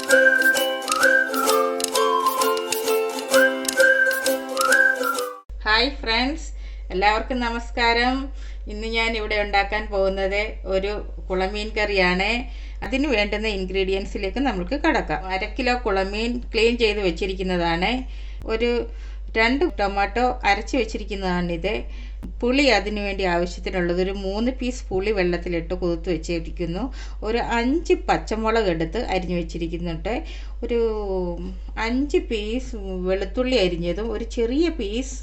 Hi friends, എല്ലാവർക്കും നമസ്കാരം. ഇന്ന് ഞാൻ ഇവിടെ ഉണ്ടാക്കാൻ പോകുന്നത് ഒരു കുളമീൻ കറിയാണ്. അതിന് വേണ്ടുന്ന ഇൻഗ്രീഡിയൻസിലേക്ക് നമുക്ക് കടക്കാം. 1/2 കിലോ കുളമീൻ ക്ലീൻ ചെയ്ത് വെച്ചിരിക്കുന്നതാണ്. ഒരു 2 ടൊമാറ്റോ അരച്ച് വെച്ചിരിക്കുന്നതാണിത്. പുളി അതിനു വേണ്ടി ആവശ്യത്തിനുള്ളത് ഒരു 3 പീസ് പുളി വെള്ളത്തിലിട്ട് കുതിർത്ത് വെച്ചിരിക്കുന്നു. ഒരു 5 പച്ചമുളക് എടുത്ത് അരിഞ്ഞു വെച്ചിരിക്കുന്നുണ്ട്. ഒരു 5 പീസ് വെളുത്തുള്ളി അരിഞ്ഞതും ഒരു ചെറിയ പീസ്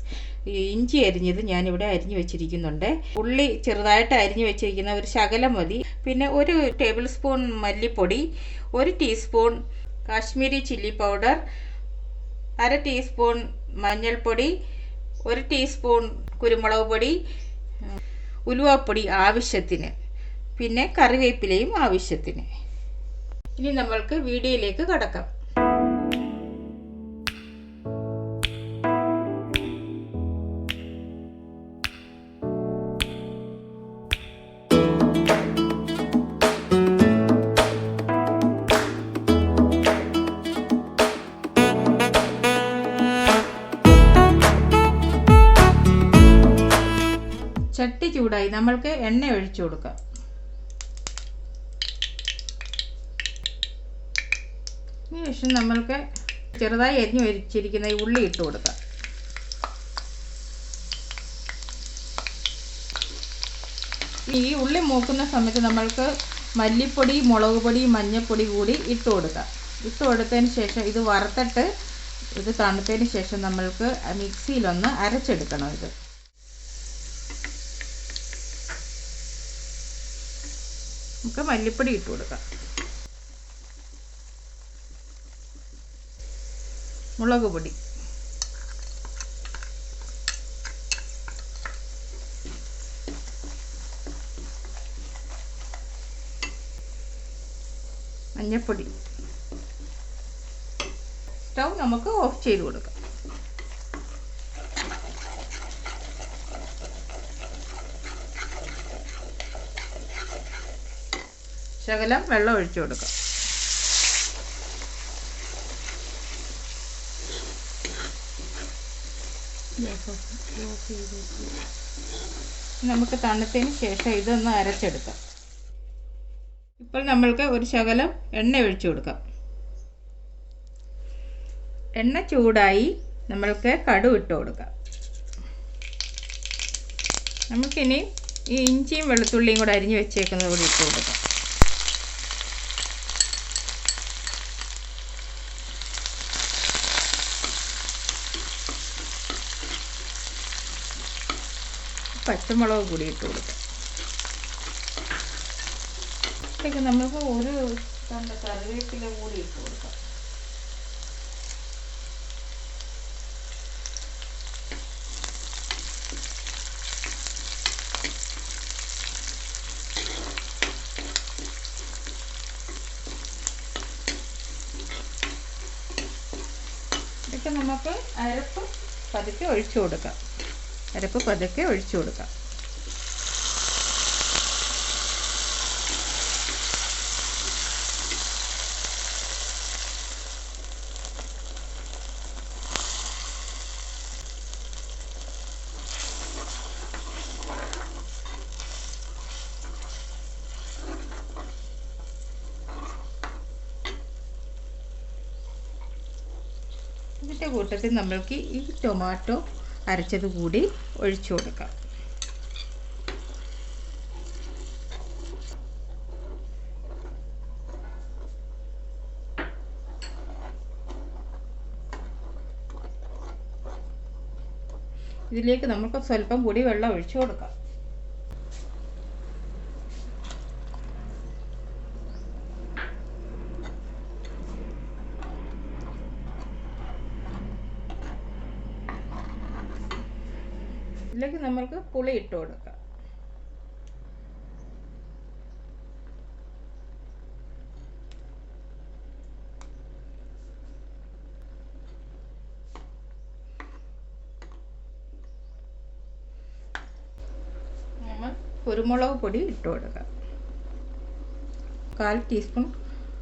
ഇഞ്ചി അരിഞ്ഞത് ഞാനിവിടെ അരിഞ്ഞു വെച്ചിരിക്കുന്നുണ്ട്. ഉള്ളി ചെറുതായിട്ട് അരിഞ്ഞു വെച്ചിരിക്കുന്ന ഒരു ശകലം മതി. പിന്നെ 1 ടേബിൾ സ്പൂൺ മല്ലിപ്പൊടി, 1 teaspoon Kashmiri chilli powder, 1/2 teaspoon മഞ്ഞൾപ്പൊടി, 1 ടീസ്പൂൺ കുരുമുളക് പൊടി, ഉലുവാപ്പൊടി ആവശ്യത്തിന്, പിന്നെ കറിവേപ്പിലയും ആവശ്യത്തിന്. ഇനി നമ്മൾക്ക് വീഡിയോയിലേക്ക് കടക്കാം. ചട്ടി ചൂടായി, നമ്മൾക്ക് എണ്ണ ഒഴിച്ചു കൊടുക്കാം. ശേഷം നമ്മൾക്ക് ചെറുതായി അരിഞ്ഞു വെച്ചിരിക്കുന്ന ഈ ഉള്ളി ഇട്ട് കൊടുക്കാം. ഈ ഉള്ളി മൂക്കുന്ന സമയത്ത് നമ്മൾക്ക് മല്ലിപ്പൊടി, മുളക് പൊടി, മഞ്ഞൾപ്പൊടി കൂടി ഇട്ട് കൊടുക്കാം. ഇട്ട് കൊടുത്തതിന് ശേഷം ഇത് വറുത്തിട്ട് ഇത് തണുത്തതിന് ശേഷം നമ്മൾക്ക് മിക്സിയിലൊന്ന് അരച്ചെടുക്കണം. ഇത് നമുക്ക് മല്ലിപ്പൊടി ഇട്ട് കൊടുക്കാം. മുളക് പൊടി, മഞ്ഞൾപ്പൊടി. സ്റ്റൗ നമുക്ക് ഓഫ് ചെയ്ത് കൊടുക്കാം. ശകലം വെള്ളം ഒഴിച്ചു കൊടുക്കാം. നമുക്ക് തണുത്തതിന് ശേഷം ഇതൊന്ന് അരച്ചെടുക്കാം. ഇപ്പോൾ നമ്മൾക്ക് ഒരു ശകലം എണ്ണ ഒഴിച്ചു കൊടുക്കാം. എണ്ണ ചൂടായി, നമ്മൾക്ക് കടുക് ഇട്ട് കൊടുക്കാം. നമുക്കിനി ഈ ഇഞ്ചിയും വെളുത്തുള്ളിയും കൂടെ അരിഞ്ഞ് വെച്ചേക്കുന്നത് കൂടി ഇട്ട് കൊടുക്കാം. പച്ചമുളക് കൂടി ഇട്ട് കൊടുക്കാം. ഇതൊക്കെ നമുക്ക് ഒരു കറിവേപ്പില കൂടി ഇട്ട് കൊടുക്കാം. ഇതൊക്കെ നമുക്ക് അരപ്പ് പതുക്കെ ഒഴിച്ചു കൊടുക്കാം. അരപ്പ് പതുക്കെ ഒഴിച്ചു കൊടുക്കാം. ഇതിൻ്റെ കൂട്ടത്തിൽ നമ്മൾക്ക് ഈ ടൊമാറ്റോ അരച്ചത് കൂടി ഒഴിച്ചു കൊടുക്കാം. ഇതിലേക്ക് നമുക്ക് സ്വല്പം കൂടി വെള്ളം ഒഴിച്ചു കൊടുക്കാം. ഇതിലേക്ക് നമ്മൾക്ക് പുളി ഇട്ട് കൊടുക്കാം. കുരുമുളക് പൊടി ഇട്ട് കൊടുക്കാം. 1/4 ടീസ്പൂൺ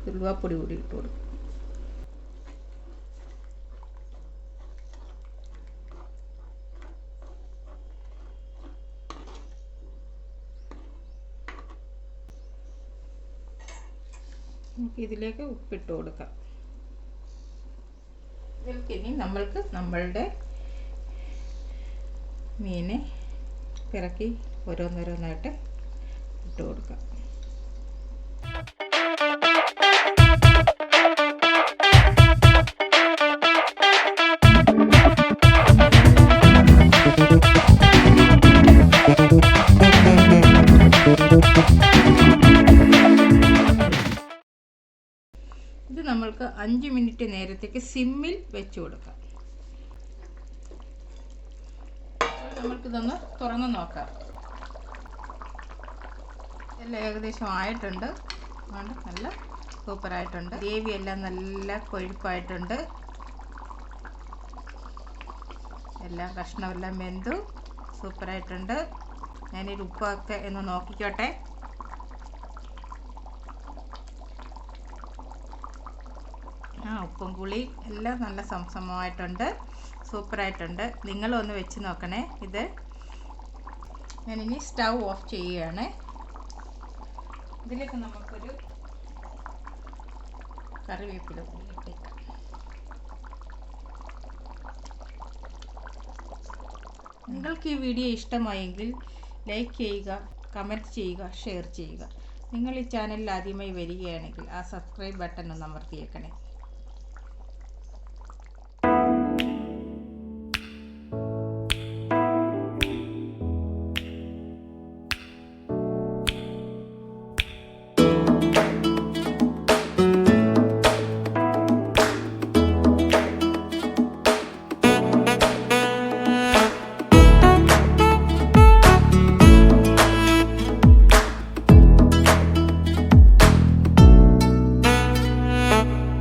ഉലുവാപ്പൊടി കൂടി ഇട്ട് കൊടുക്കും. നമുക്ക് ഇതിലേക്ക് ഉപ്പിട്ട് കൊടുക്കാം. ഇതിൽക്കിനി നമ്മൾക്ക് നമ്മളുടെ മീനെ പിറക്കി ഓരോന്നോരോന്നായിട്ട് ഇട്ട് കൊടുക്കാം. ഇത് നമ്മൾക്ക് 5 മിനിറ്റ് നേരത്തേക്ക് സിമ്മിൽ വെച്ച് കൊടുക്കാം. നമ്മൾക്കിതൊന്ന് തുറന്ന് നോക്കാം. എല്ലാം ഏകദേശം ആയിട്ടുണ്ട്. നല്ല സൂപ്പറായിട്ടുണ്ട്. ഗ്രേവി എല്ലാം നല്ല കൊഴുപ്പായിട്ടുണ്ട്. എല്ലാം കഷ്ണമെല്ലാം വെന്തു സൂപ്പറായിട്ടുണ്ട്. ഞാനൊരു ഉപ്പൊക്കെ ഒന്ന് നോക്കിക്കോട്ടെ. ഉപ്പും പുളിയും എല്ലാം നല്ല സമമായിട്ടുണ്ട്. സൂപ്പറായിട്ടുണ്ട്. നിങ്ങളൊന്ന് വെച്ച് നോക്കണേ. ഇത് ഞാനിനി സ്റ്റൗ ഓഫ് ചെയ്യുകയാണ്. ഇതിലേക്ക് നമുക്കൊരു കറിവേപ്പില കൂടി ഇട്ടേക്കാം. നിങ്ങൾക്ക് ഈ വീഡിയോ ഇഷ്ടമായെങ്കിൽ ലൈക്ക് ചെയ്യുക, കമൻറ്റ് ചെയ്യുക, ഷെയർ ചെയ്യുക. നിങ്ങൾ ഈ ചാനലിൽ ആദ്യമായി വരികയാണെങ്കിൽ ആ സബ്സ്ക്രൈബ് ബട്ടൺ ഒന്ന് അമർത്തിയേക്കണേ.